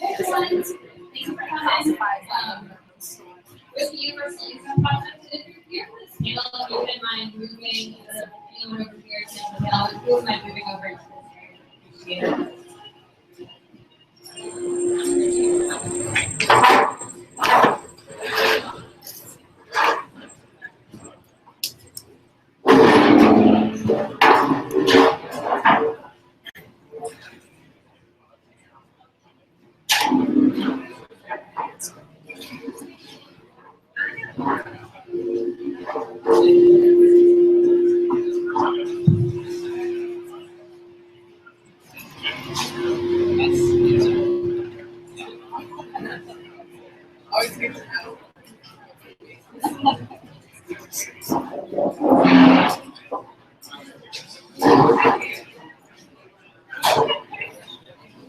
Excellent. Thanks for coming. With the Universal Income Project, if you're here for this panel, if you wouldn't mind moving anyone over here to the panel, if you wouldn't mind moving over to this area, appreciate it.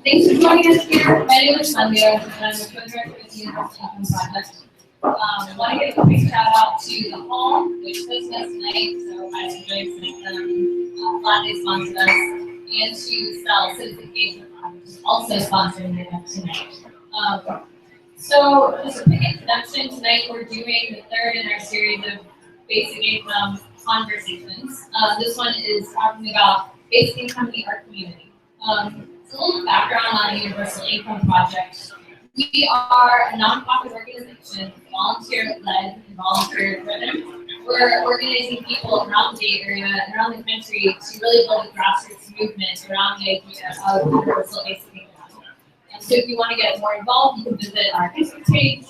Thanks for joining us here. My name is Tania, and I'm the co-director of the Universal Income Project. I want to give a quick shout out to the hall, which hosted us tonight, so I enjoyed them. Glad they sponsored us, and to Cell Citizen Engagement, which is also sponsoring the event tonight. So just a quick introduction. Tonight we're doing the third in our series of basic income conversations. This one is talking about basic income in our community. A little background on the Universal Income Project. We are a nonprofit organization, volunteer-led and volunteer-driven. We're organizing people around the Bay Area and around the country to really build a grassroots movement around the idea of universal basic income. And so if you want to get more involved, you can visit our Facebook page,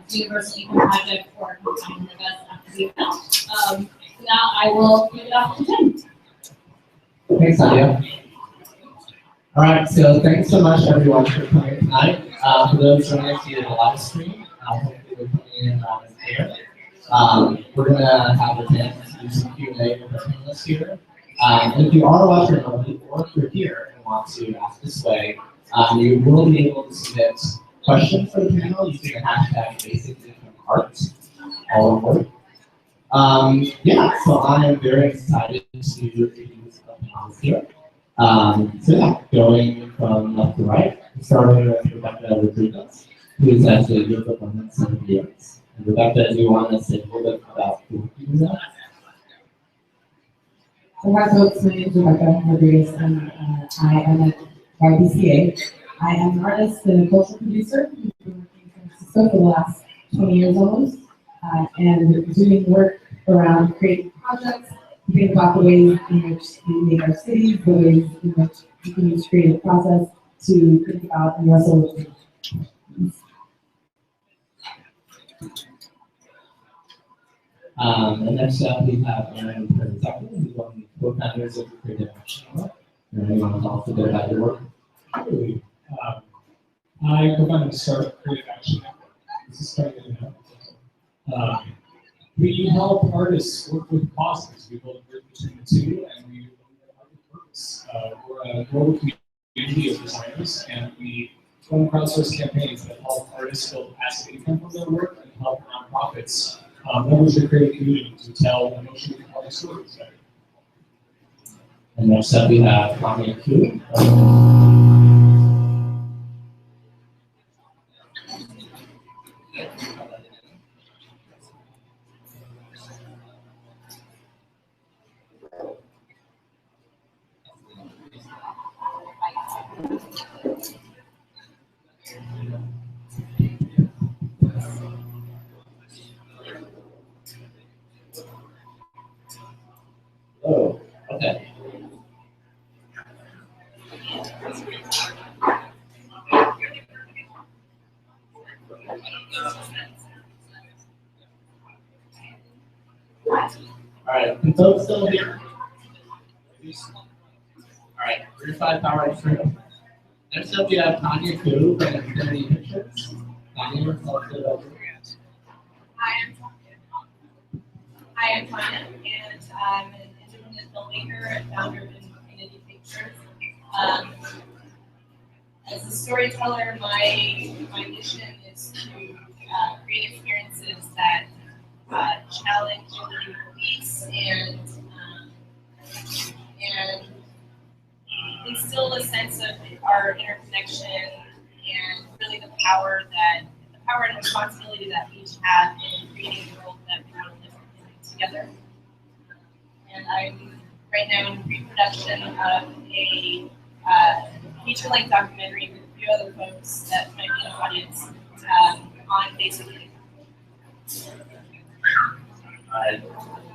Universal Income Project, or come find us after the event. Now I will give it off to Tim. Thanks, Tania. All right, so thanks so much everyone for coming tonight. For those joining us via the live stream, hopefully we're coming in here. We're going to have a chance to do some Q&A with our panelists here. And if you are watching remotely, or if you're here and want to ask this way, you will be able to submit questions for the panel using the hashtag #BasicIncomeArt, all one word. Yeah, so I am very excited to introduce the panelists here. So yeah, going from left to right, starting with Rebeka, who is actually Yerba for 7 years. And Rebeka, do you want to say a little bit about who you do that? So hi folks, my name is Rebeka Rodriguez, and I am at YBCA. I am an artist and a cultural producer. I've been working in San Francisco for the last 20 years almost, and doing work around creative projects, thinking about the ways in which we make our cities, the ways in which we can use creative process to think about and wrestle with things. And next up we have Perry-Zucker, who's one of the co-founders of the Creative Action Network. And you want to talk a bit about your work? Absolutely. I co-founded the Start Creative Action Network. This is starting now. We help artists work with causes. We build a bridge between the two, and we build a art with purpose. We're a global community of designers, and we run crowdsourced campaigns that help artists build passive income from their work and help nonprofits leverage their creative community to tell emotionally compelling stories. And next up we have Tania. Oh, okay. All right, can folks still hear? All right, we're 5 power through. Next up, we have Tania and Infinity Pictures. Tania, tell us a bit about your brand. Hi, I'm Buena, and I'm an independent filmmaker and founder of Infinity Pictures. As a storyteller, my mission is to create experiences that challenge limiting beliefs and instill a sense of our interconnection and really the power and responsibility that we each have in creating the world that we want to live in together. And I'm right now in pre-production of a feature-length documentary with a few other folks that might be in the audience on basically.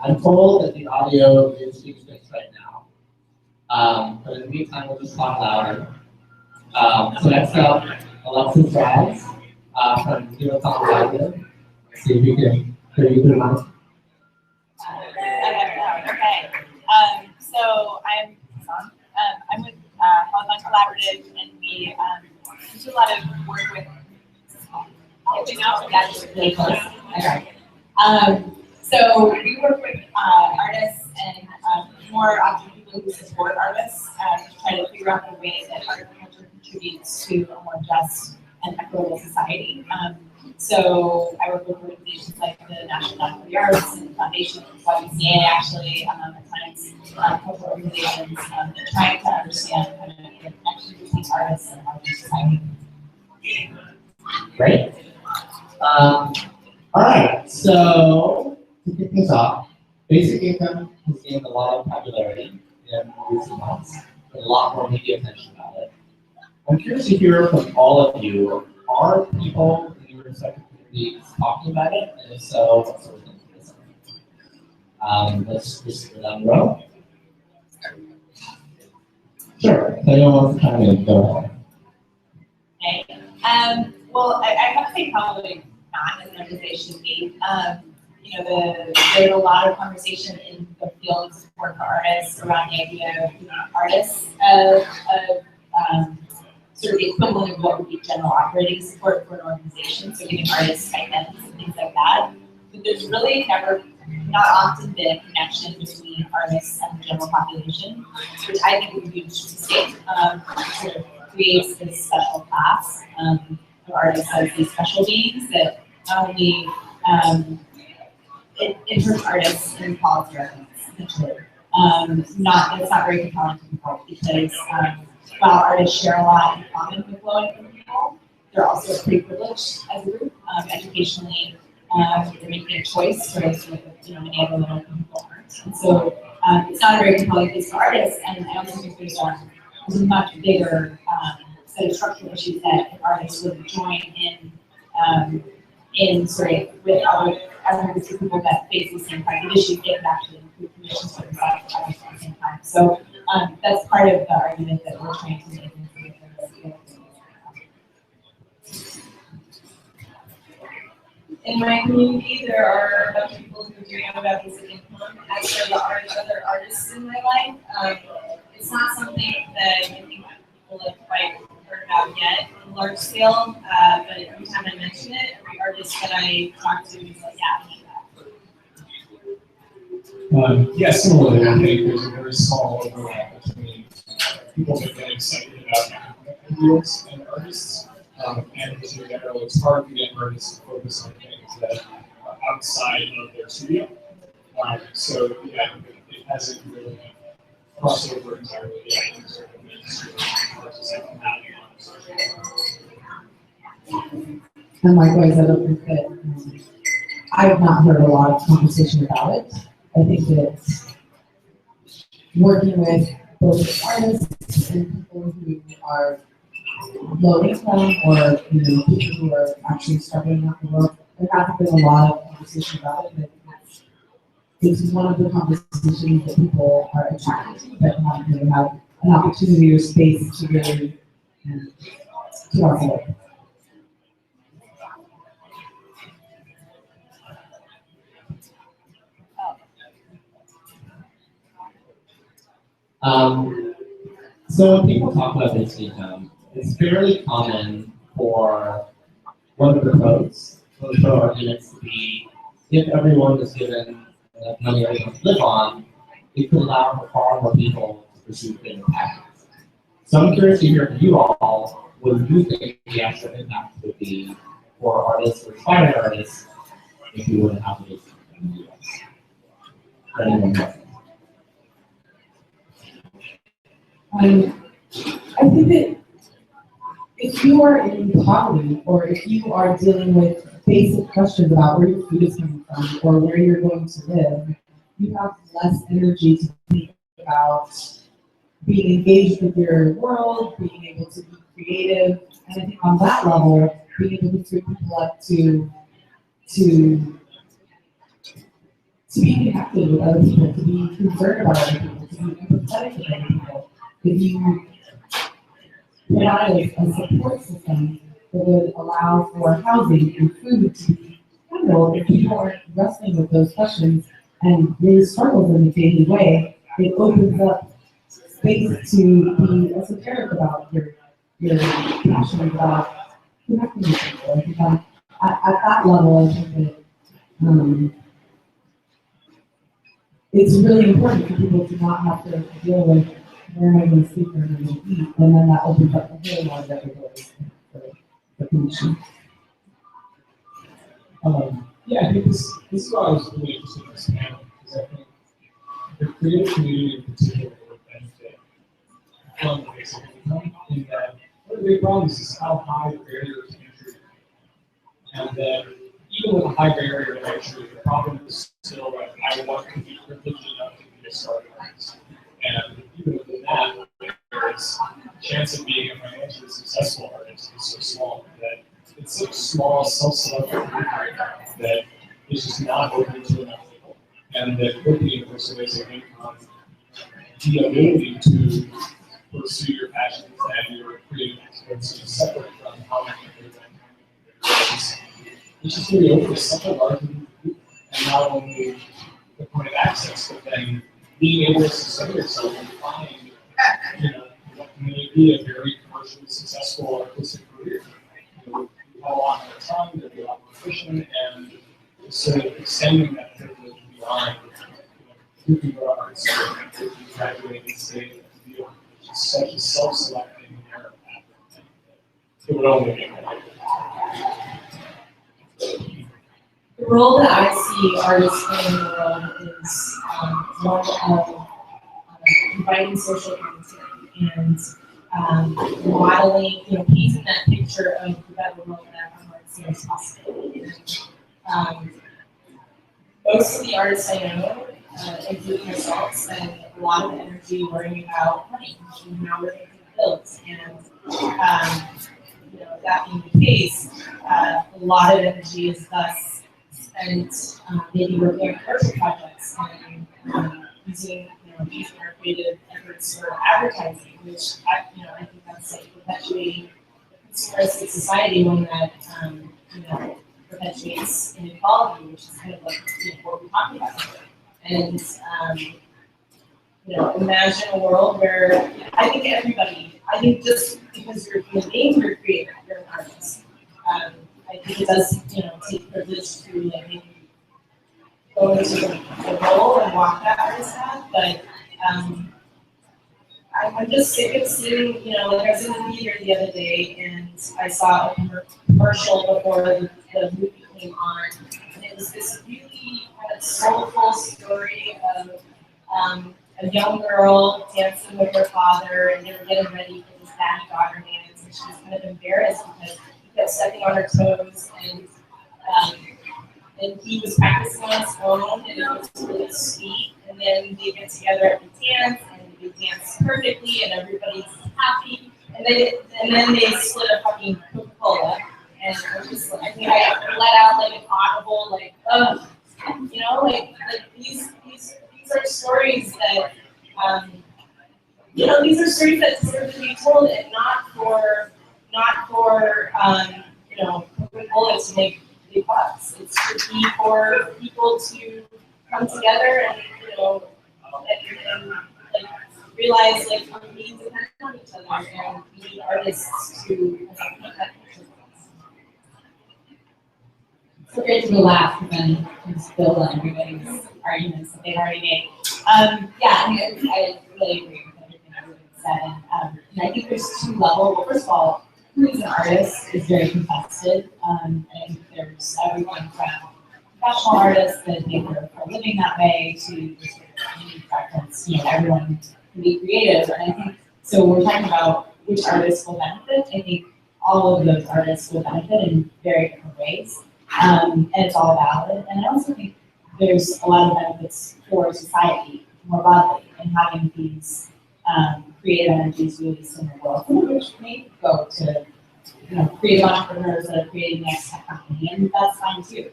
I'm told that the audio is being fixed right now. But in the meantime, we'll just talk louder. So next up, Alexis Frasz from Helicon. See if we can hear you through mine. Okay. So I'm with Helicon Collaborative, and we do a lot of work with. So we work with artists and more often people who support artists to try to figure out the way that art and culture contributes to a more just and equitable society. So I work with organizations like the National Endowment for the Arts and the Foundation for YMCA, actually, at times cultural organizations, trying to understand kind of the connection between artists and our society. Great. All right, so to kick this off, basic income has gained a lot of popularity in recent months, and a lot more media attention about it. I'm curious to hear from all of you, are people in your respective communities talking about it? And if so, what sort of things are they saying? Let's just go down the road. Sure, if anyone wants to chime in, go ahead. Okay. Well, I have to say probably not as much as they should be. There's a lot of conversation in the field of support for artists around the idea of artists sort of the equivalent of what would be general operating support for an organization, so giving artists stipends and things like that. But there's really not often been a connection between artists and the general population, which I think is a huge mistake. Sort of creates this special class of artists as these special beings that not only interest artists in policy arguments, essentially. It's not very compelling to people because while artists share a lot in common with low-income people, they're also pretty privileged as a group. Educationally, they're making a choice, whereas many other low-income people aren't. And so it's not a very compelling piece for artists, and I also think there's a much bigger set of structural issues that if artists would join in sort of with other groups of people that face the same kinds of issues, they could actually improve conditions for themselves at the same time. So that's part of the argument that we're trying to make. In my community, there are a bunch of people who do know about basic income, as for the other artists in my life. It's not something that I think people have quite heard about yet on large scale, but every time I mention it, every artist that I talk to is like, yeah, I know that. Yeah, similarly, I think there's a very small overlap between people that get excited about economic ideas and artists. And in general, it's hard to get artists to focus on things that are outside of their studio. So, yeah, it hasn't really crossed over entirely yet in sort of mainstream versus And likewise, I don't think that I have not heard a lot of conversation about it. I think that working with both artists and people who are low income or people who are actually struggling out the world, there hasn't been a lot of conversation about it. And I think this is one of the conversations that people are attracted to, but not really have an opportunity or space to really talk about it. So when people talk about basic income, it's fairly common for one of the pros arguments to be, if everyone was given enough money to live on, it could allow for far more people to pursue greater passions. So I'm curious to hear from you all, what you think the actual impact would be for artists or aspiring artists if you wouldn't have basic income in the US? For anyone else? I think that if you are in poverty, or if you are dealing with basic questions about where your food is coming from, or where you're going to live, you have less energy to think about being engaged with your world, being able to be creative, and I think on that level, being able to free people up to be connected with other people, to be concerned about other people, to be empathetic with other people. If you provide a support system that would allow for housing and food to be handled, if people aren't wrestling with those questions and really struggles in a daily way, it opens up space to be esoteric about your passion about connecting with people. I think at that level, I think that it's really important for people to not have to deal with where am I going to sleep, where am I going to eat, and then that opens up a whole lot of other doors for connection. Yeah, I think this is why I was really interested in this panel, because I think the creative community in particular would benefit from the basic income, in that one of the big problems is how high the barrier to entry is. And then even with a high barrier to entry, the problem is still like I want to be privileged enough to be a starting artist. And even within that, there's the chance of being a financially successful artist is so small that it's such a small self-selected group right now that is just not open to enough people. And that with the universal basic income, the ability to pursue your passions and your creative expertise separate from how much you're doing. It's just really open to such a large group of people. And not only the point of access, but then being able to sustain yourself and find, what may be a very commercially successful artistic career. You have a lot more time, you'll be a lot more efficient, and sort of extending that privilege beyond, who can go to art school, who can graduate and stay in the field. It's just such a self-selecting narrow path. It would only make it. The role that I see artists playing in the world is one of inviting social commentary and modeling, painting that picture of the better world that artists see as possible. And, most of the artists I know, including myself, spend a lot of energy worrying about money and how we're paying the bills. And that being the case, a lot of energy is thus spent maybe working on commercial projects and using our creative efforts for advertising, which I think that's like perpetuating a consumeristic society, one that perpetuates inequality, which is kind of like what we're talking about here. And imagine a world where I think just because you're a human being, you're creative, you're an artist. I think it does, take privilege to maybe go into the role and walk that artist path, but I'm just sick of seeing, I was in the theater the other day and I saw a commercial before the movie came on, and it was this really kind of soulful story of a young girl dancing with her father, and they were getting ready for this daddy-daughter dance, and she was kind of embarrassed because he kept stepping on her toes, and he was practicing on his own, and it was really sweet. And then they get together at the dance, and they dance perfectly, and everybody's happy. And then they split a fucking Coca-Cola, and I think I let out like an audible like, ugh, these are stories that these are stories that deserve to be told, and not for Coca-Cola to make big bucks. It's to be for people to come together and realize we need to depend on each other, and we need artists to make that connection. So great to go last and then just build on everybody's arguments that they've already made. I really agree with everything everyone said. And I think there's two levels. Well, first of all, who is an artist is very contested. And I think there's everyone from professional artists that make their living that way to just community preference. Everyone can be creative. And I think so. We're talking about which artists will benefit. I think all of those artists will benefit in very different ways. And it's all valid. And I also think there's a lot of benefits for society more broadly in having these creative energies released in the world, some of which may go to creative entrepreneurs that are creating the next tech company, and that's fine too.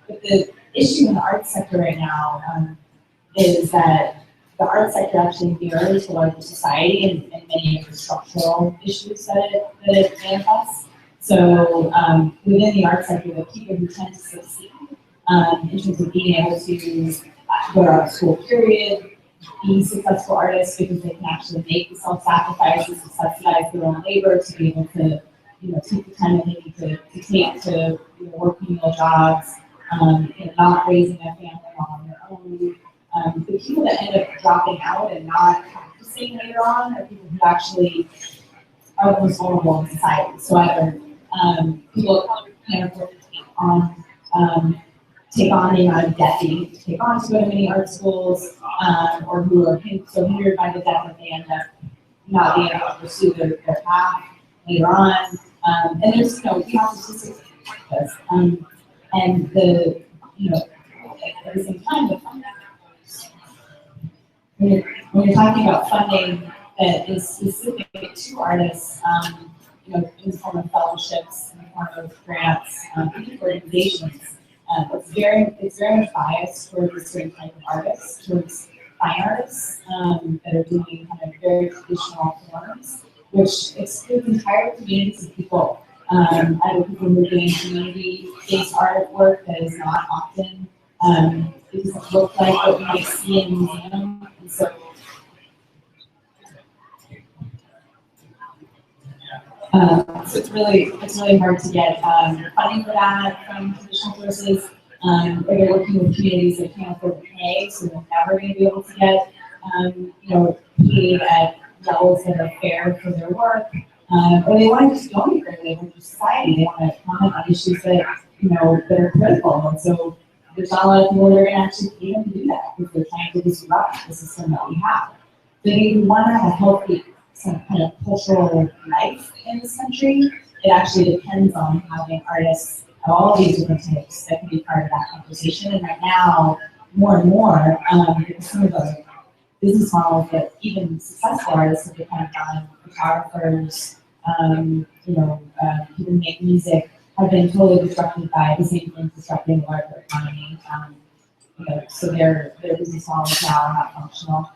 But the issue in the arts sector right now is that the arts sector actually mirrors the larger society and many of the structural issues that it manifests. So within the arts sector, the people who tend to succeed in terms of being able to go to art school, period, be successful artists because they can actually make the self-sacrifices and subsidize their own labor to be able to, take the time that they need to take to work menial jobs, not raising a family on their own. The people that end up dropping out and not practicing later on are people who actually are the most vulnerable in society. So either people who can't afford to take on the amount of debt they need to take on to go to many art schools, or who are so hindered by the debt that they end up not being able to pursue their path later on. And there's, we have statistics like this. And the, at the same time, the funding, when you're talking about funding that is specific to artists, in the form of fellowships, in the form of grants, even for organizations, it's very much biased towards a certain type of artists, towards fine artists that are doing kind of very traditional forms, which excludes entire communities of people. Either people who are doing community-based artwork that is not often, it doesn't look like what you might see in a museum. And so, so it's really hard to get funding for that from traditional sources. Or they're working with communities that can't afford to pay, so they're never going to be able to get, paid at levels that are fair for their work. Or they want to just donate their labor to society. They want to comment on issues that, that are critical. And so there's not a lot of people that are going to actually pay them to do that because they're trying to disrupt the system that we have. So if we want to have a healthy, some kind of cultural life in this country, it actually depends on having artists of all these different types that can be part of that conversation. And right now, more and more, because some of the business models that even successful artists have become done, photographers, people who make music, have been totally disrupted by the same things disrupting the larger economy. So their business models now are not functional.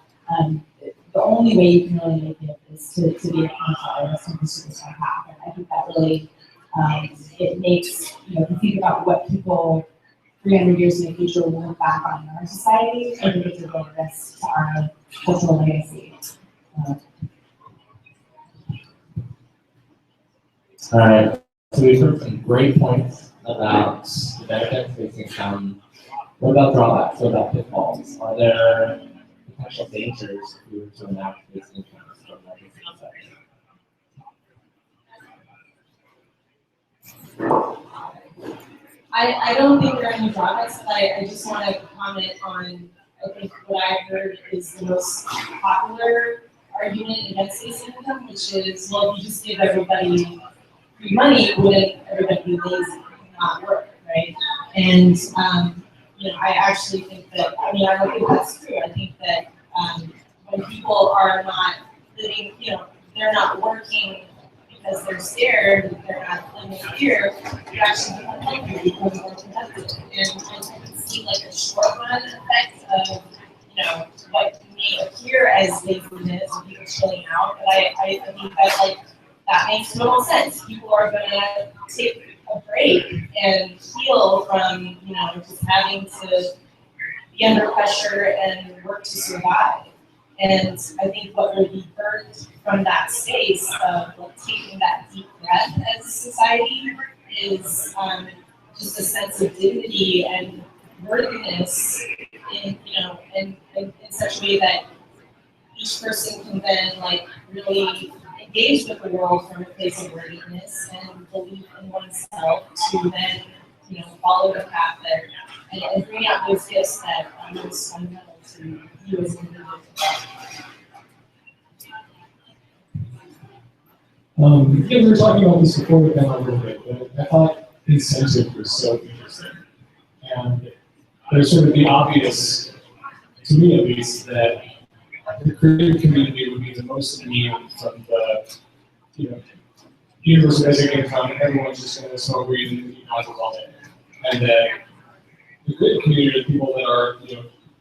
The only way you can really make it is to be a commercial artist and pursue this on path. And I think that really it makes, if you think about what people 300 years in the future will look back on in our society, I think it's a real risk to our cultural legacy. All right, so we've heard some great points about the benefits facing some. What about drawbacks? What about pitfalls? Are there potential dangers if we were to enact this in terms of I don't think there are any drawbacks, but I just want to comment on, I think what I heard is the most popular argument against basic income, which is, well, if you just give everybody free money, wouldn't everybody be lazy and not work, right? And, I actually think that, I don't think that's true. I think that when people are not living, they're not working because they're scared, they're not living in fear, you actually become hungry, become more productive. And I can see like a short run effect of, what may appear as laziness and people chilling out, but I think that that makes total sense. People are gonna take a break and heal from, just having to be under pressure and work to survive. And I think what would be birthed from that space of taking that deep breath as a society is just a sense of dignity and worthiness in such a way that each person can then really engage with the world from a place of worthiness and belief in oneself to then follow the path there and bring out those gifts that are most fundamental to you as an individual. Yeah, we were talking about this before the panel a little bit, but I thought incentive was so interesting. And there's sort of the obvious, to me at least, that the creative community would be the most immune from the, universal basic income, everyone's just going to smoke weed and eat houses all day. And that the creative community are people that are,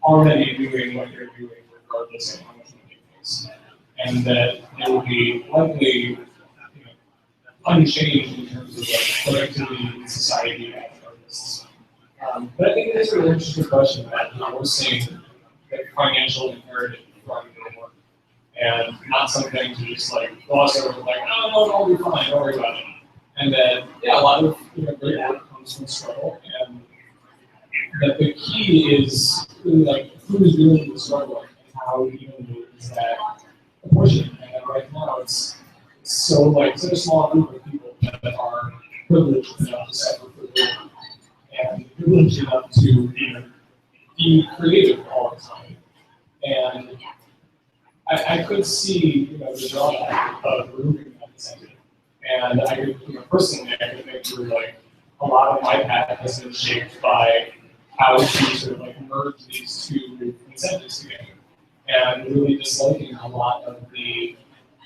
already doing what they're doing regardless of how much money it makes. And that they will be likely unchanged in terms of like productivity in society as artists. But I think it's a really interesting question that we're seeing that financial imperative from their work. And not something to just like gloss over like, oh no, I'll be fine, don't worry about it. And that a lot of great work comes from struggle, and that the key is really like who's doing the struggle and how is that apportioned. And right now it's so like such a small group of people that are privileged enough to suffer for their work and privileged enough to be creative all the time. And I could see the drawback of removing that incentive. And I could personally I could think through like a lot of my path has been shaped by how to sort of like merge these two incentives together. And really disliking a lot of the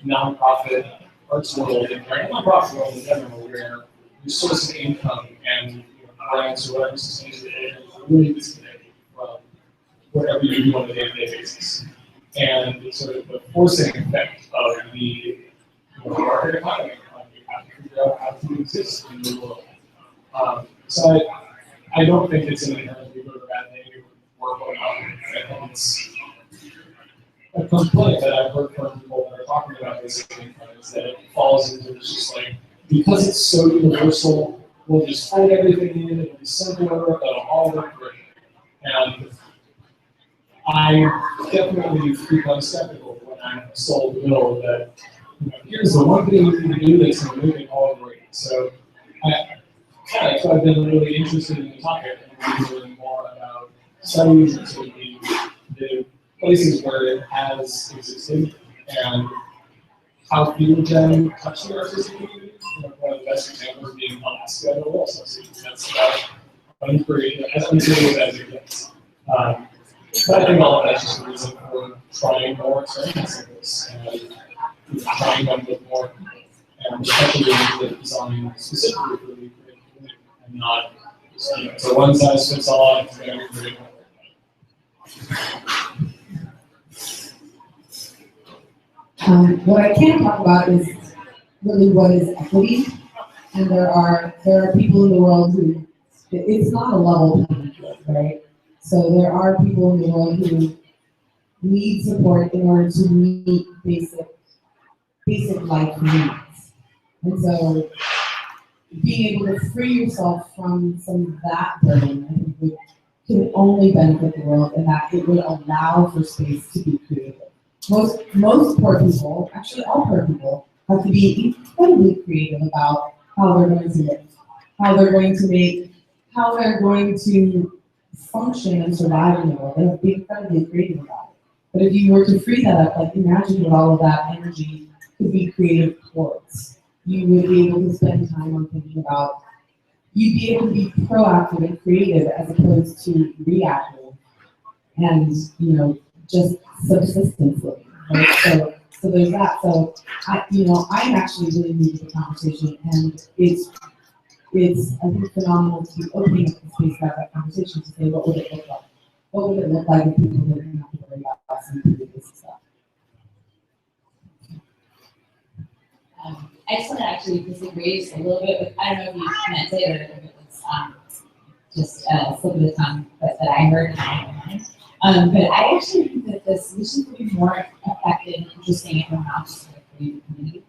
nonprofit arts world and nonprofit world in general, where your source of income and grants or whatever sustains your income are really disconnected from whatever you do on a day-to-day basis. And sort of the forcing effect of the market economy, you have to figure out how to exist in the world. So I don't think it's an inherently good or bad thing to work on. I think it's a complaint that I've heard from people that are talking about basic income is that it falls into this just like, because it's so universal, we'll just fold everything in, it'll be simpler, it'll all work great. And I definitely become skeptical when I'm sold the bill that here's the one thing you need to do that's going to make it all great. So I've been really interested in the topic and learning more about studies and sort of the places where it has existed and how few of them touch the artistic community. One of the best examples being Alaska and the Wall Association. That's about uncreative as it gets. But I think all of that's just a reason for trying more experiments like this and trying them with more people. And especially with design specifically for the creative community and not just, it's a one size fits all, it's very creative. What I can talk about is really what is equity, and there are people in the world who it's not a level playing field, right? So there are people in the world who need support in order to meet basic life needs, and so being able to free yourself from some of that burden, I think, can only benefit the world, and that it would allow for space to be creative. Most poor people, actually all poor people, have to be incredibly creative about how they're going to live, how they're going to function and survive in the world. They have to be incredibly creative about it. But if you were to free that up, like imagine what all of that energy could be creative towards. You would be able to spend time on thinking about, you'd be able to be proactive and creative as opposed to reactive and, just subsistence living, right? So there's that. So I'm actually really new to the conversation, and it's I think phenomenal to be opening up the space to have that conversation to say what would it look like? What would it look like if people didn't have to worry about some pretty basic stuff? I just want to actually disagree just a little bit with, I don't know if you meant it or if it was just a slip of the tongue, but that I heard in my mind. But I actually think that the solutions would be more effective and interesting if we're not just for the creative community.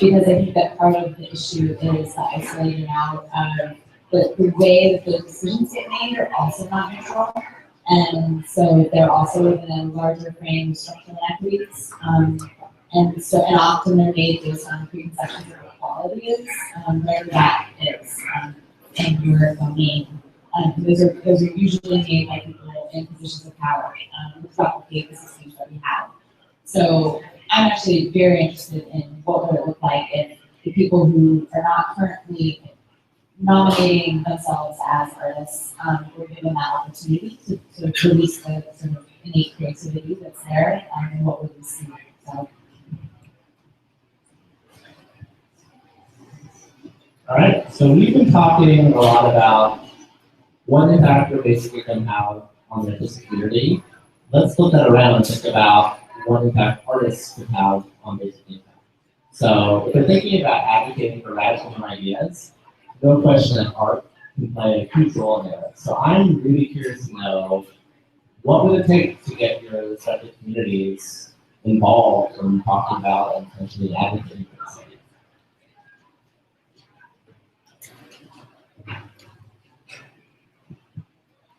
Because I think that part of the issue is the isolating out of the way that those decisions get made are also not neutral. And so they're also within a larger frame of structural inequities. And often they're made based on preconceptions of what quality is, where that is in your domain. Those are usually made by people in positions of power, which replicate the systems that we have. So I'm actually very interested in what would it look like if the people who are not currently nominating themselves as artists were given that opportunity to release the sort of innate creativity that's there, and what would we see? So. All right, so we've been talking a lot about what impact we're basically going to have on the artistic community. Let's flip that around and think about what impact artists could have on basic impact. So if we're thinking about advocating for radical new ideas, no question that art can play a huge role in there. So I'm really curious to know, what would it take to get your respective communities involved in talking about and potentially advocating for this idea?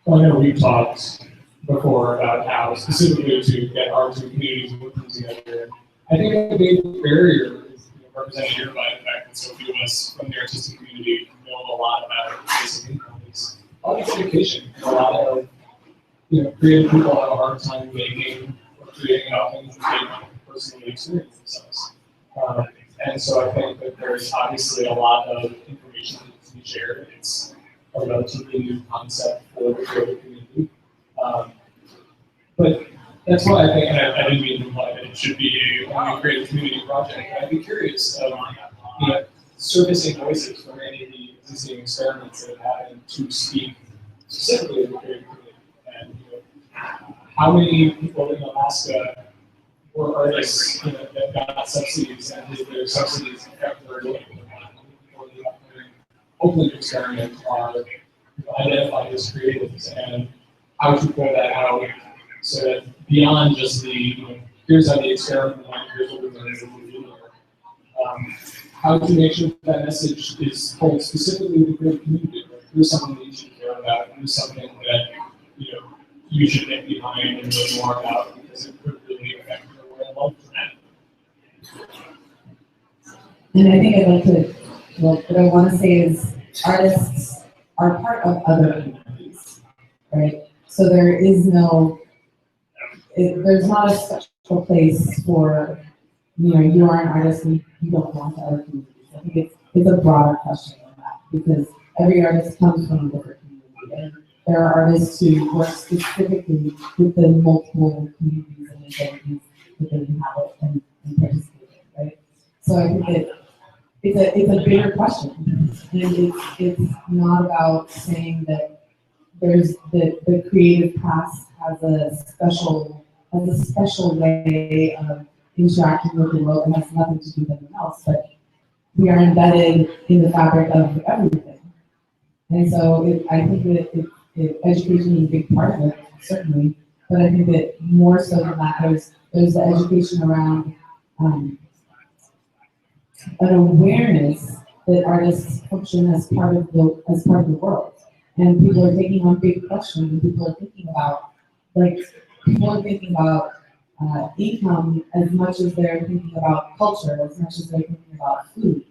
Well, I know we've talked before about how specifically to get arts and communities working together. I think a big barrier is represented here by the fact that so few of us from the artistic community know a lot about basic income. It's a lot of education, and a lot of creative people have a hard time making or creating about things that they don't personally experience themselves. And so I think that there's obviously a lot of information that needs to be shared. It's a relatively new concept for the creative community. But that's why I think, and I didn't mean to imply that it should be a creative community project. I'd be curious of surfacing voices from any of the existing experiments that have happened to speak specifically to the creative community. And how many people in Alaska were artists that got subsidies, and did their subsidies affect their ability to or the upcoming Oakland experiment are identified as creatives, and how to pull that out so that beyond just the here's how the experiment went, here's what we're going to do there. How to make sure that message is told specifically to the creative community. Like, here's something that you should care about. Here's something that you should get behind and learn more about, because it could really affect your way of life for that. And I think I'd like to, what I want to say is artists are part of other communities, right? So there is there's not a special place for, you are an artist and you don't belong to other communities. I think it's a broader question than that, because every artist comes from a different community. And there are artists who work specifically with the multiple communities and identities that they inhabit and participate in, right? So I think that it's a bigger question, and it's not about saying that there's the creative past has a special way of interacting with the world and has nothing to do with anyone else, but we are embedded in the fabric of everything. And so I think that education is a big part of it, certainly, but I think that more so than that, there's the education around an awareness that artists function as part of the world, and people are taking on big questions, and people are thinking about income as much as they're thinking about culture, as much as they're thinking about food,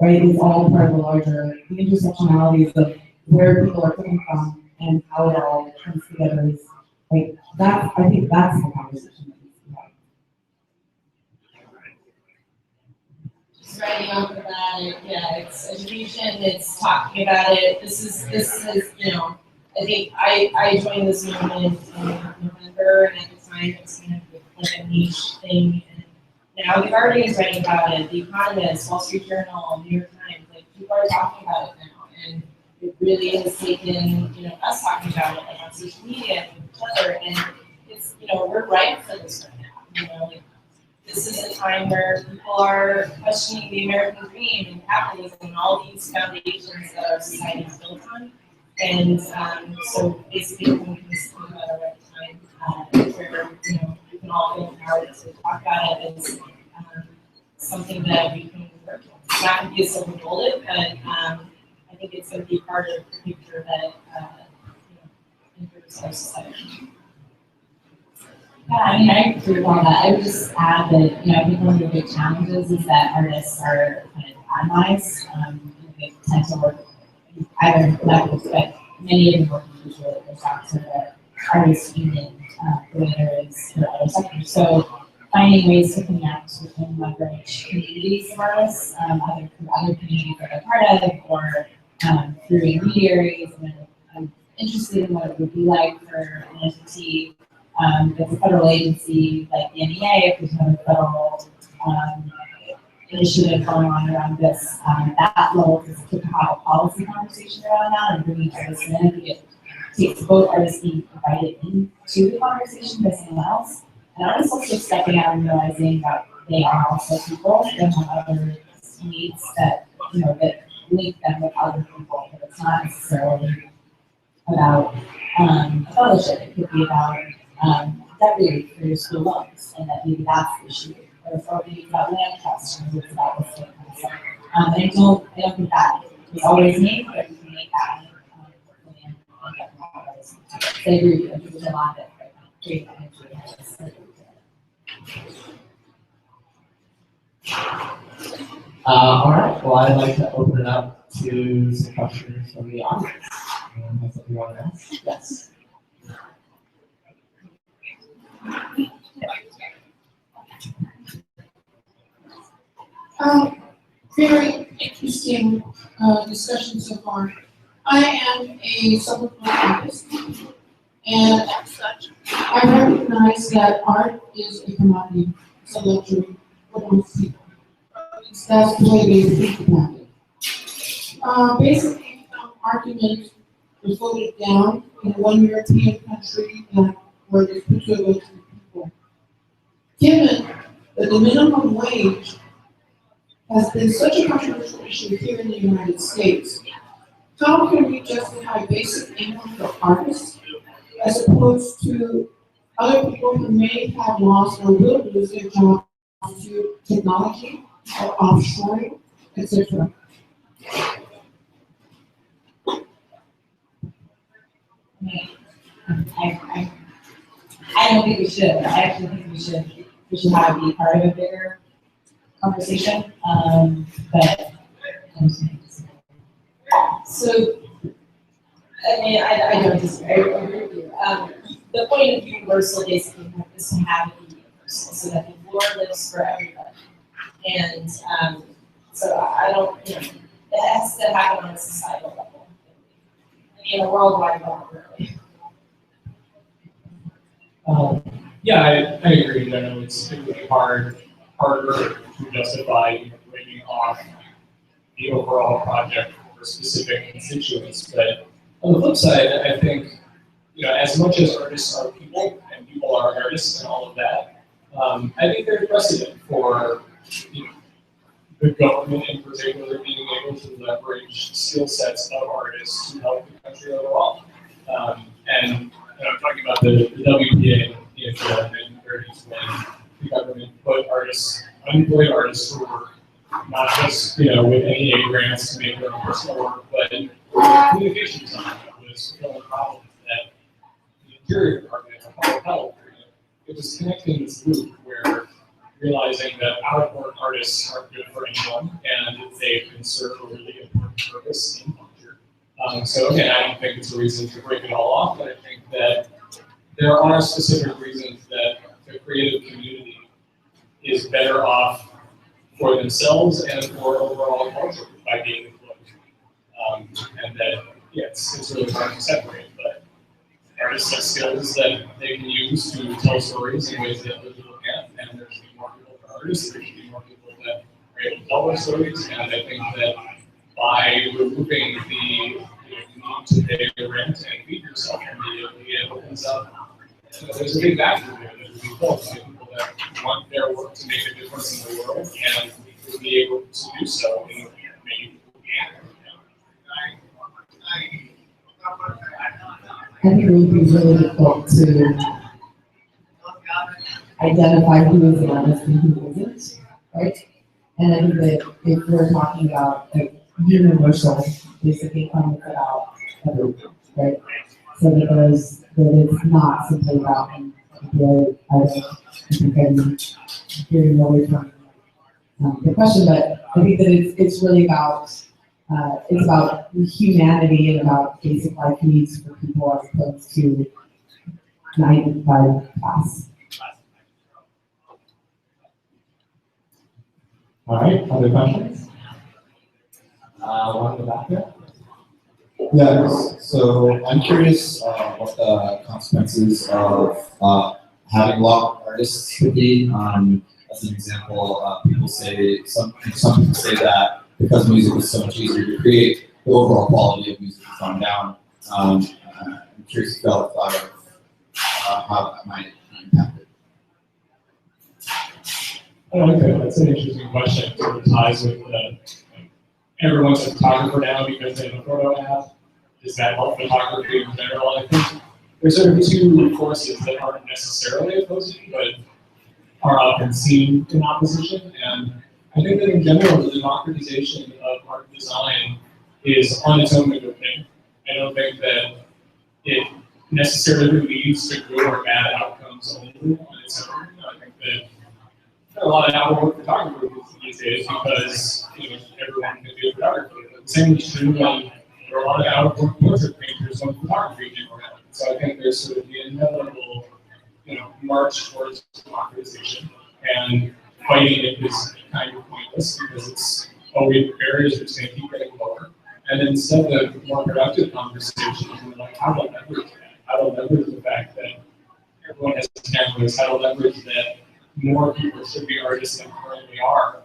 right? It's all part of the larger, the intersectionalities of where people are coming from and how it all comes together is like that. I think that's the conversation that needs to be had. Just writing off of that, it's education, it's talking about it. This is, I think I joined this movement in November, and at the time it was kind of like a niche thing. And now The Guardian is writing about it, The Economist, Wall Street Journal, New York Times, like people are talking about it now, and it really has taken us talking about it like on social media and with each other, and it's we're ripe for this right now. This is a time where people are questioning the American dream and capitalism and all these foundations that our society is built on. And so basically, we can just talk about it at a time where we can all feel empowered to talk about it as something that we can work on. It's not going to be a silver bullet, but I think it's going to be part of the picture that improves our society. Yeah, I mean, I agree with all that. I would just add that, I think one of the big challenges is that artists are kind of anonymized. They tend to work either collectively, but many of them work individually. There's not sort of an artist union the way there is for other sectors. So finding ways to connect with and leverage communities of artists, either through other communities that they're part of or through intermediaries. And I'm interested in what it would be like for an entity that's a federal agency like the NEA, if there's another federal initiative going on around this, that level to have a policy conversation around that and bringing artists in. I think it takes both artists being invited into the conversation by someone else, and artists also stepping out and realizing that they are also people and have other needs that, that link them with other people, but it's not necessarily about a fellowship. It could be about debt relief for your school loans, and that maybe that's the issue. Or maybe it's about land trust, or it's about this kind of stuff. I don't think that we always need, but we can make that. So I agree with you. I think there's a lot that create energy. All right. Well, I'd like to open it up to some questions from the audience. Has something you want to ask? Yes. Very interesting discussion so far. I am a self-employed artist, and as such, I recognize that art is a commodity, it's a luxury for most people. That's the way they think about it. Basic income argument was voted down in one European country where they put to a vote to the people. Given that the minimum wage has been such a controversial issue here in the United States, how can we justify basic income for artists as opposed to other people who may have lost or will lose their jobs to technology or offshoring, etc.? I don't think we should. I actually think we should have it be part of a bigger conversation. But so, I mean, I don't disagree. I agree with you. The point of universal basic income is to have it be universal, so that the floor lives for everybody. And so I don't, it has to happen on a societal level. I mean, a worldwide level, really. Yeah, I agree. I know it's really harder to justify breaking off the overall project for specific constituents. But on the flip side, I think, as much as artists are people and people are artists and all of that, I think there's precedent for the government in particular being able to leverage skill sets of artists to help the country overall. And I'm talking about the WPA in the 1930s when the government put unemployed artists to work, not just with NEA grants to make their own personal work, but communication design that was fulfilling problems that the Interior Department and public health, it was connecting this loop where realizing that out-of-work artists aren't good for anyone and they can serve a really important purpose in culture. So again, I don't think it's a reason to break it all off, but I think that there are specific reasons that the creative community is better off for themselves and for overall culture by being employed. And that, it's really hard to separate, but artists have skills that they can use to tell stories in ways that other people can't, and there should be more people for artists, there should be more people that are able to tell their stories, and I think that by removing the need to pay the rent and feed yourself immediately, it opens up, there's a big vacuum there that would be filled by people that want their work to make a difference in the world and to be able to do so in many people can. I think it would be really difficult to identify who is an artist and who isn't, right? And I think that if we're talking about universal basic income, it's about everyone, right? So that it's not simply about the artist. I think I'm hearing away from the question, but I think that it's really about it's about humanity and about basic life needs for people as opposed to 9 to 5 class. All right, other questions? One in the back there. Yeah, so I'm curious what the consequences of having law artists could be. As an example, people say some people say that because music is so much easier to create, the overall quality of music has gone down. I'm curious if y'all have thought of how that might be impacted. Okay, that's an interesting question. It sort of ties with everyone's a photographer now because they have a photo app. Does that help photography in general? I think there's sort of two forces that aren't necessarily opposing, but are often seen in opposition. And I think that in general, the democratization of art design is on its own a good thing. I don't think that it necessarily leads to good or bad outcomes only on its own. I think that there are a lot of outward photographers these days because everyone can do photography. But the same is true when there are a lot of outward portrait painters on photography anymore. So I think there's sort of the inevitable, march towards democratization, and fighting it is kind of pointless because it's always barriers that going to keep getting lower. And instead of more productive conversations, we're like, how to leverage that? How to leverage the fact that everyone has cameras? How to leverage that more people should be artists than currently are?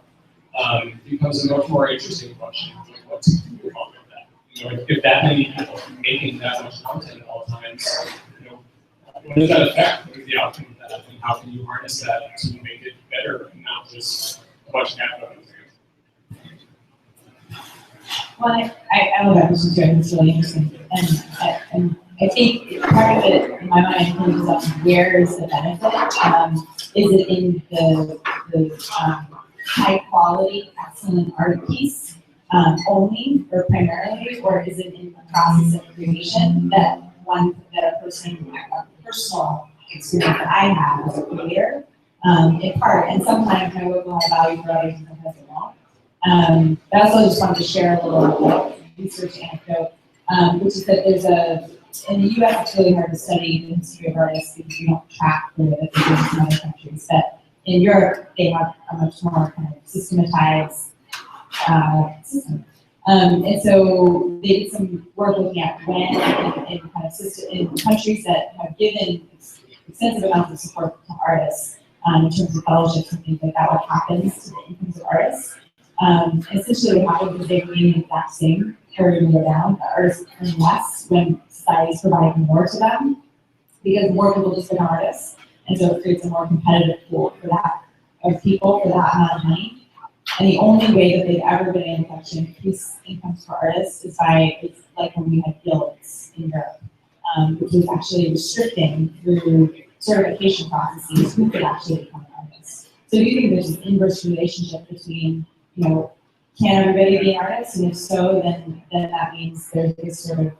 Becomes a much more interesting question. Like, what to do about that? If that many people are making that much content at all times, what does that affect? What is the outcome of that? And how can you harness that to make it better and not just a bunch of capitalism? Well, I love that question too. I think it's really interesting. And I think part of it, in my mind, hinges on where is the benefit? Is it in the high quality, excellent art piece only or primarily, or is it in the process of creation that a personal experience that I have as a creator, in part, and sometimes my work will have value for others and sometimes it won't. I also just wanted to share a little research anecdote, which is that there's in the US it's really hard to study the history of artists because you don't track the things in other countries, but in Europe they have a much more kind of systematized system. And so they did some work looking at when in countries that have given extensive amounts of support to artists in terms of fellowships and things like that, what happens to the incomes of artists. Essentially what happens is they remain the exact same, or even go down. The artists earn less when society is providing more to them because more people just become artists. And so it creates a more competitive pool for that, of people for that amount of money. And the only way that they've ever been able to increase incomes for artists is it's like when we had guilds in Europe, which was actually restricting through certification processes who could actually become artists. So do you think there's an inverse relationship between, can everybody be an artist? And if so, then that means there's this sort of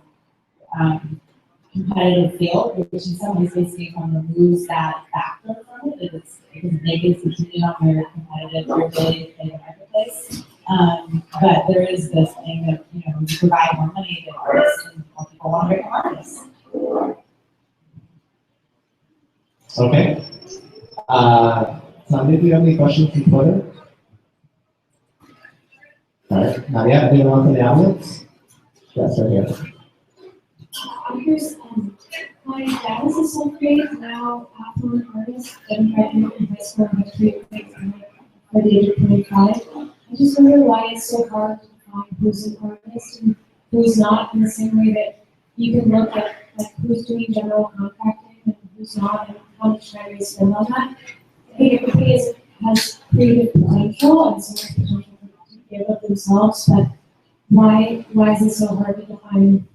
competitive field, which in some ways basically kind of removes that factor from it, because they basically continue on their competitive ability to play the marketplace. But there is this thing that, you provide more money to artists and more people want to become artists. Okay. Tania, do you have any questions from Twitter? All right. Tania, anyone from the audience? Yes, right here. Here's, my dad is a self-made, now affluent artist, and graduated from high school and history by the age of 25. I just wonder why it's so hard to find who's an artist and who's not, in the same way that you can look at who's doing general contracting and who's not, and how much time you spend on that. I think everybody has creative potential and so much potential to give of themselves, but why is it so hard to define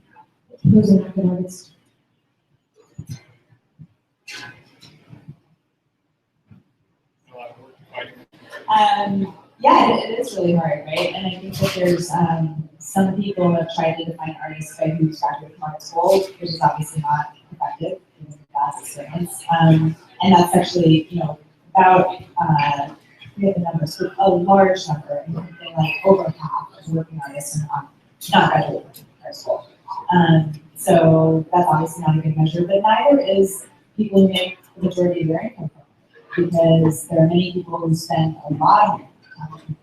who's an active artist? Yeah, it is really hard, right? And I think that there's some people have tried to define artists by who's graduated from art school, which is obviously not effective in the past experience. And that's actually, about the numbers, but a large number, something like over half of working artists are not graduated from art school. So that's obviously not a good measure, but neither is people who make the majority of their income from it, because there are many people who spend a lot of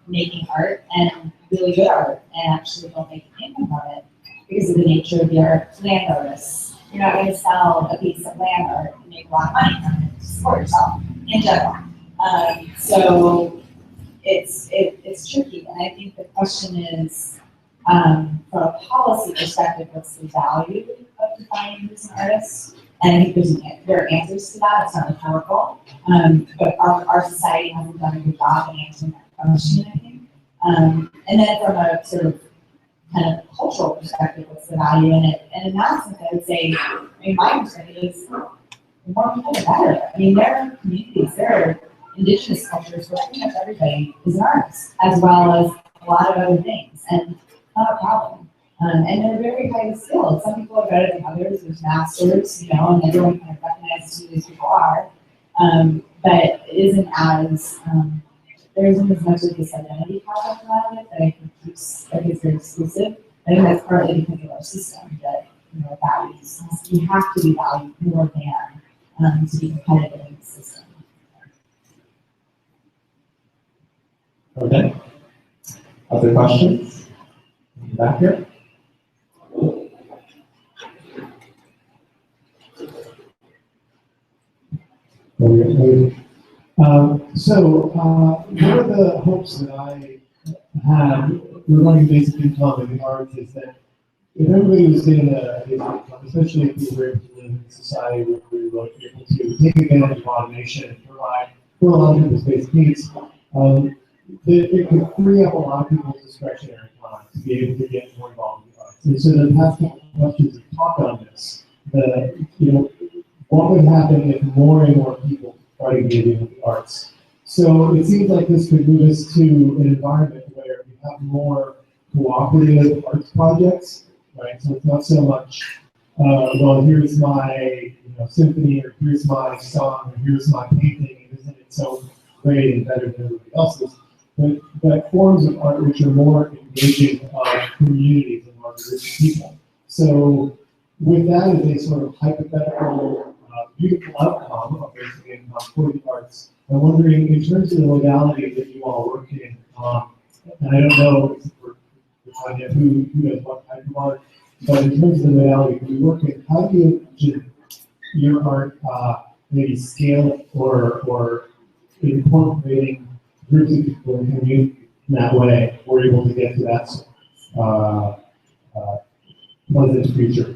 making art and really good art and actually don't make an income from it because of the nature of the art. Land artists, you're not going to sell a piece of land art and make a lot of money from it to support yourself in general. So it's tricky, and I think the question is, from a policy perspective, what's the value of defining who's an artist? And I think there are answers to that. It's not rhetorical, but our society hasn't done a good job in answering that question, I think. And then from a sort of kind of cultural perspective, what's the value in it? And in that sense, I would say, I mean, my perspective is the more people, the better. I mean, there are communities, there are indigenous cultures where pretty much everybody is an artist, as well as a lot of other things, and not a problem. And they're very highly skilled. Some people are better than others. There's masters, you know, and everyone kind of recognizes who these people are. But it isn't as, there isn't as much of this identity concept around it that I think keeps everything very exclusive. I think that's partly because of our system that, you know, values. You have to be valued more than to be competitive in the system. Okay. Other questions? Back here? One of the hopes that I had regarding basic income in the arts is that if everybody was getting a basic income, especially if we were able to live in a society where we were able to take advantage of automation and provide for a lot of people's basic needs, it could free up a lot of people's discretionary time to be able to get more involved in the arts. And so the past couple of questions have talked on this. What would happen if more and more people started engaging with the arts? So it seems like this could move us to an environment where we have more cooperative arts projects, right? So it's not so much, well, here's my symphony, or here's my song, or here's my painting, and isn't it so great and better than everybody else's? But forms of art which are more engaging of communities and larger groups of people. So with that as a sort of hypothetical, beautiful outcome of basic income for the arts, I'm wondering, in terms of the modality that you all work in, and I don't know for Tania who does what type of art, but in terms of the modality that you work in, how do you envision your art maybe scale or incorporating groups of people in community in that way, we're able to get to that pleasant future?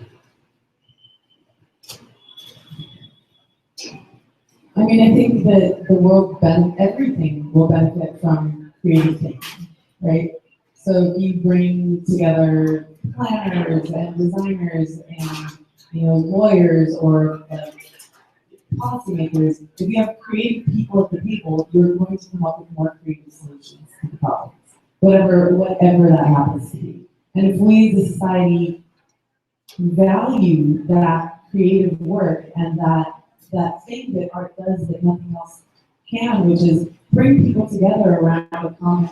I mean, I think that the world, everything will benefit from creative thinking, right? So if you bring together planners and designers and lawyers or policymakers, if you have creative people at the table, you're going to come up with more creative solutions to the problems, whatever that happens to be. And if we as a society value that creative work and that thing that art does that nothing else can, which is bring people together around a common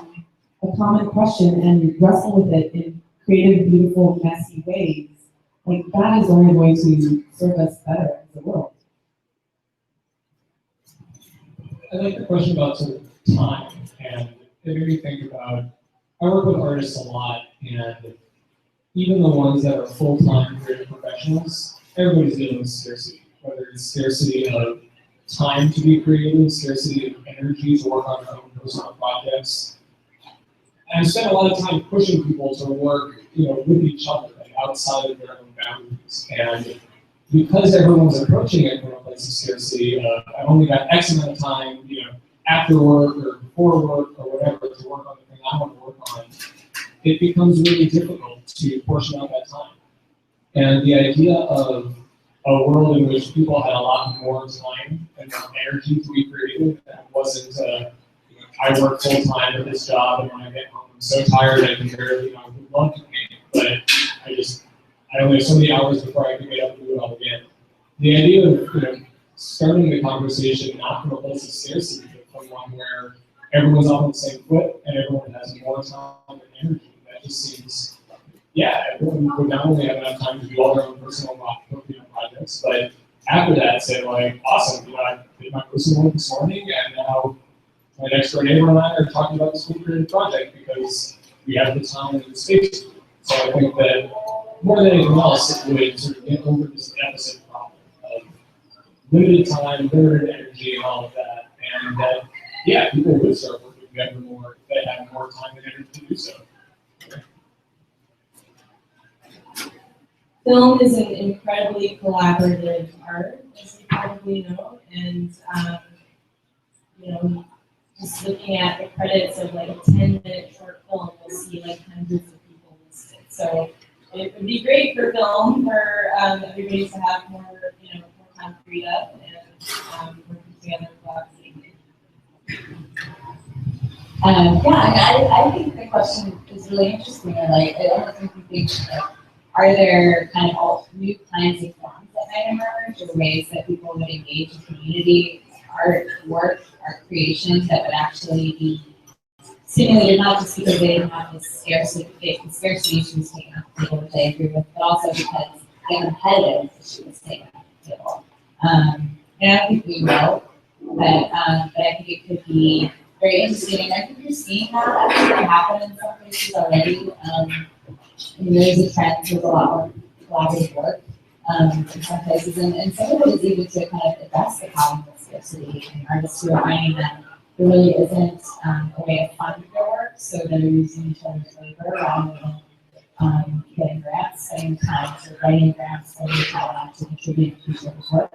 question and wrestle with it in creative, beautiful, messy ways, like that is only going to serve us better as a world. I like the question about sort of time, and it made me think about, I work with artists a lot, and even the ones that are full-time creative professionals, everybody's dealing with scarcity, whether it's scarcity of time to be creative, scarcity of energy to work on their own personal projects. And I spend a lot of time pushing people to work, with each other and outside of their own boundaries. And because everyone's approaching it from a place of scarcity, I've only got X amount of time, after work or before work or whatever to work on the thing I want to work on, it becomes really difficult to portion out that time. And the idea of a world in which people had a lot more time and more energy to be creative, and wasn't, I work full time at this job, and when I get home, I'm so tired I can barely, I would love to paint, but I only have so many hours before I can get up and do it all again. The idea of starting the conversation not from a place of scarcity, but from one where everyone's on the same foot and everyone has more time and energy, that just seems, everyone would not only have enough time to do all their own personal projects, but after that, say like, awesome, I did my personal work this morning, and now my next door neighbor and I are talking about this weekend project because we have the time and the space. So I think that more than anything else, it would sort of get over this deficit problem of limited time, limited energy, and all of that. And that, yeah, people would start working together more if they had more time and energy to do so. Film is an incredibly collaborative art, as you probably know, and you know, just looking at the credits of like a 10-minute short film, you'll see like hundreds of people listed. So it would be great for film for everybody to have more, you know, more time freed up and working together collaboratively. I think the question is really interesting. Like, I don't think we think, like, are there kind of all new kinds of forms that might emerge, or ways that people would engage in community art work, art creations that would actually be stimulated, not just because they didn't have this scarcity issues taken off the table, which I agree with, but also because the competitive issue was taken off the table. And I don't think we will, but I think it could be very interesting, and I think you're seeing that actually happen in some places already. I mean, there's a trend with a lot more collaborative work in some places, and some of it is even to kind of address the problem of scarcity, and artists who are finding that there really isn't a way of funding their work, so they're using each other's labor rather than getting grants, spending time to writing grants, spending time to contribute to each other's work.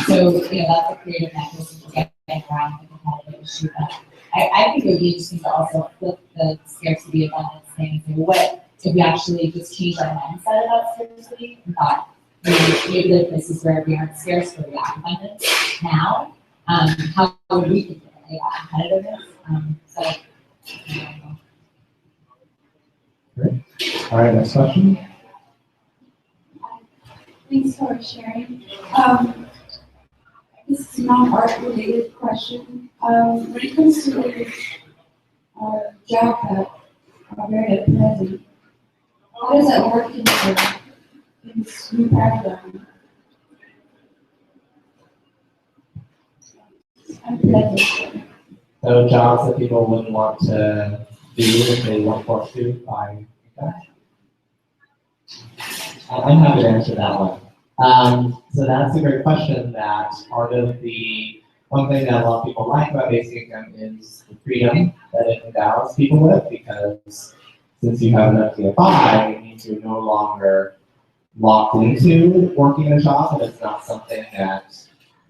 So, you know, that's a creative mechanism for getting around the competitive issue. But I think it would be interesting to also flip the scarcity abundance thing and say, well, what if we actually just change our mindset about scarcity and thought, maybe there are places where we aren't scarce, where we are abundant now. How would we think about competitiveness? Great. All right, next question. Thanks for sharing. This is a non-art related question. When it comes to the job cut, very at present, how does that work in this new paradigm? So jobs that people wouldn't want to do if they weren't forced to by that. I'm happy to answer that one. So that's a great question. That part of the one thing that a lot of people like about basic income is the freedom that it endows people with, because since you have enough to buy, it means you're no longer locked into working a job, and it's not something that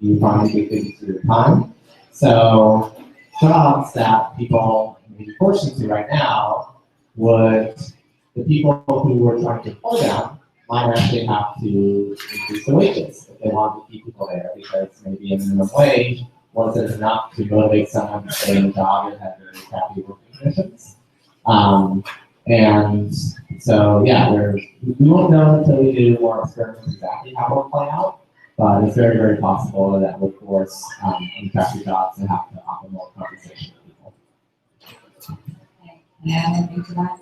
you find to be through your time. So jobs that people may be forced into right now would, the people who were trying to pull down might actually have to increase the wages if they want to keep people there, because maybe a minimum wage wasn't enough to motivate someone to stay in the job and have very crappy working conditions. And so, yeah, we won't know until we do more experiments exactly how it will play out, but it's very, very possible that will force unattractive jobs to have to offer more compensation to people. Yeah, I think to that.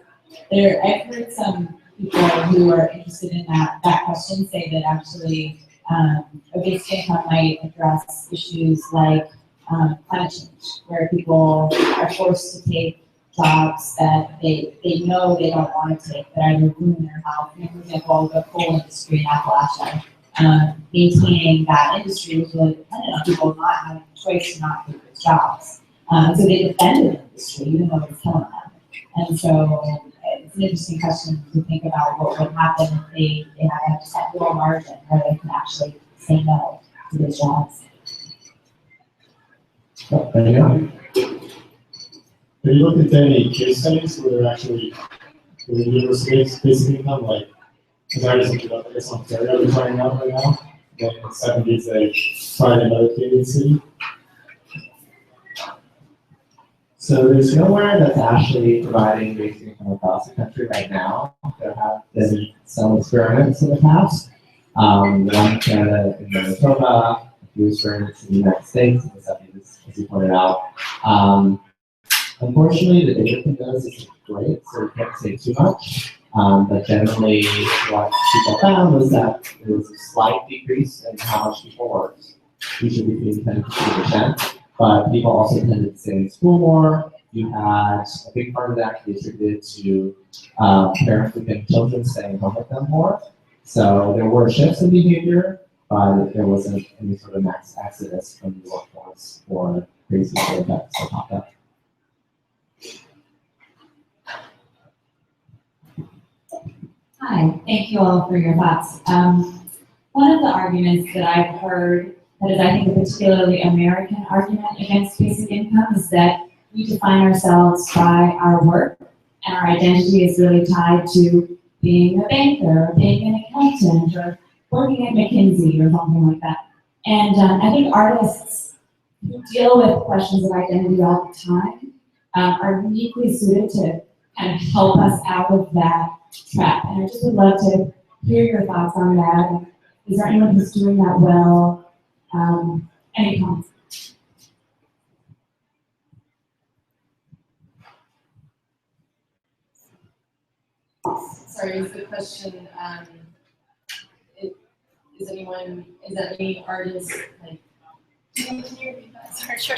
I've heard some people who are interested in that question say that actually a basic income might address issues like climate change, where people are forced to take jobs that they know they don't want to take, that either ruin their health. For example, the coal industry in Appalachia, maintaining that industry was really dependent on people not having a choice to not take those jobs. So they defended the industry even though it was killing them. And so it's an interesting question to think about what would happen if they had a set low margin where they can actually say no to those jobs. Oh, there you go. Have you looked at any case studies where they're actually doing universal basic income, like, because I was thinking about, I guess, Ontario is trying out right now. Then in the 70s, they tried another Canadian city. So there's nowhere that's actually providing basic income across the country right now. There have been some experiments in the past. One in Canada, in Minnesota, a few experiments in the United States, in the 70s, as you pointed out. Unfortunately, the data from those isn't great, so we can't say too much. But generally, what people found was that there was a slight decrease in how much people worked, usually between 10 to 50%. but people also tended to stay in school more. You had a big part of that contributed to parents with young children staying home with them more. So there were shifts in behavior, but there wasn't any sort of mass exodus from the workforce or crazy effects that popped up. Hi, thank you all for your thoughts. One of the arguments that I've heard that is, I think, a particularly American argument against basic income is that we define ourselves by our work, and our identity is really tied to being a banker, or being an accountant, or working at McKinsey, or something like that. And I think artists who deal with questions of identity all the time are uniquely suited to kind of help us out of that trap. And I just would love to hear your thoughts on that. Is there anyone who's doing that well? Any comments? Sorry, is the question, is that any artist, like, can you repeat that? Sorry, sure.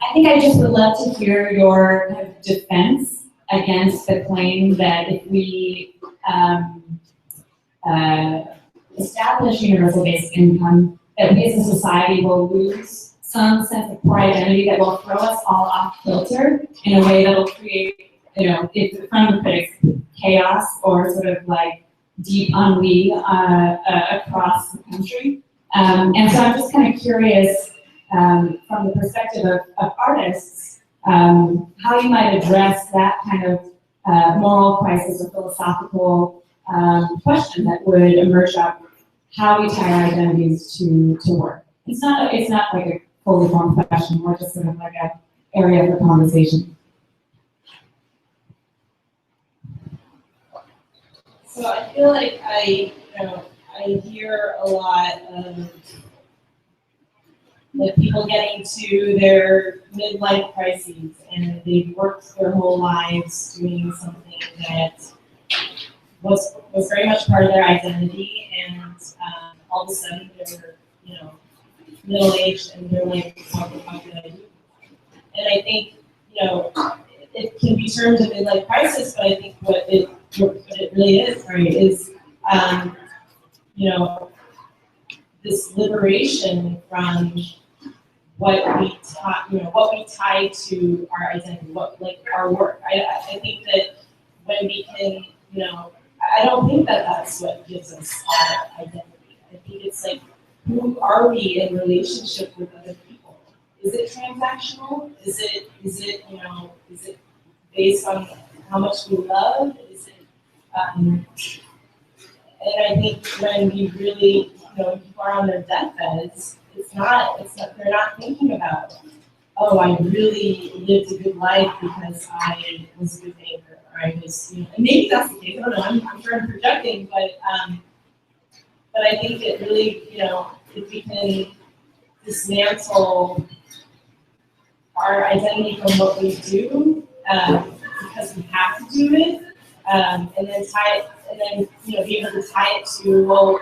I think I just would love to hear your kind of defense against the claim that if we establish universal basic income, that we as a society will lose some sense of core identity that will throw us all off kilter in a way that will create, if from the critics, chaos or sort of like deep ennui across the country. And so I'm just kind of curious, from the perspective of artists, how you might address that kind of moral crisis or philosophical question that would emerge up how we tie our identities to work. It's not like a fully formed question, more just sort of like an area for conversation. So I feel like I hear a lot of like people getting to their midlife crises and they've worked their whole lives doing something that was very much part of their identity, and all of a sudden they're middle-aged and they're like, what can I do? And I think it can be termed a midlife crisis, but I think what it really is, right, is this liberation from what we tie to our identity, our work. I think that when we can, I don't think that that's what gives us our identity. I think it's like, who are we in relationship with other people? Is it transactional? Is it based on how much we love? Is it, and I think when we really, when people are on their deathbeds, they're not thinking about, oh, I really lived a good life because I was a good neighbor, or I was, and maybe that's the case, I don't know, I'm sure I'm projecting, but I think it really, if we can dismantle our identity from what we do, because we have to do it, and then tie it, and then, be able to tie it to, well,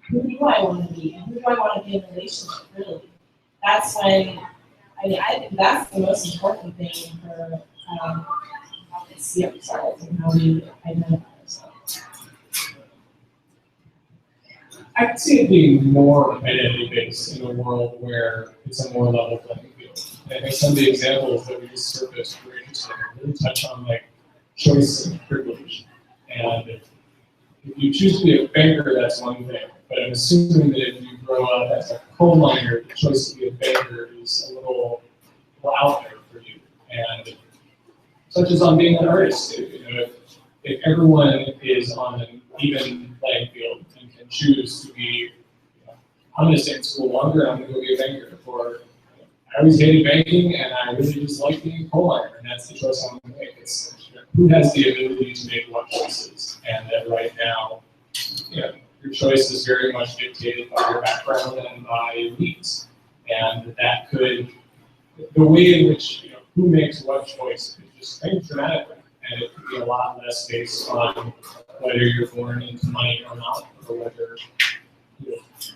who do I want to be? And who do I want to be in a relationship, really? That's when, I think that's the most important thing for how we see ourselves and how we identify ourselves. I could see it being more identity-based in a world where it's a more level playing field. And I think some of the examples that we just surfaced were interesting. Really touch on like choice and privilege. And if you choose to be a banker, that's one thing. But I'm assuming that if you grow up as a coal miner, the choice to be a banker is a little out there for you. And such as on being an artist, if everyone is on an even playing field and can choose to be, I'm going to stay in school longer, I'm going to go be a banker. Or I always hated banking and I really just like being a coal miner, and that's the choice I'm going to make. It's who has the ability to make what choices, and that right now, your choice is very much dictated by your background and by your needs. And that could, the way in which, who makes what choice could just change dramatically. And it could be a lot less based on whether you're born into money or not, or whether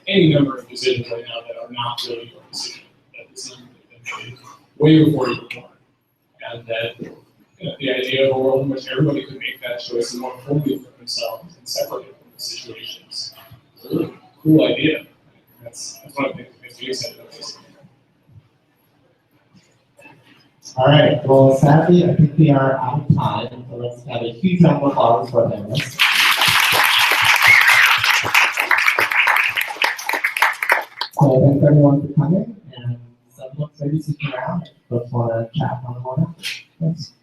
any number of decisions right now that are not really your decision. That decision that made way before you were born. And that the idea of a world in which everybody could make that choice and more fully for themselves and separately from the situations. It's a really cool idea. That's one of the things that makes me excited about this. All right, well, sadly, I think we are out of time, so let's have a huge round of applause for panelists. So thanks everyone for coming, and some folks maybe sticking around, folks want to chat one-on-one. Thanks.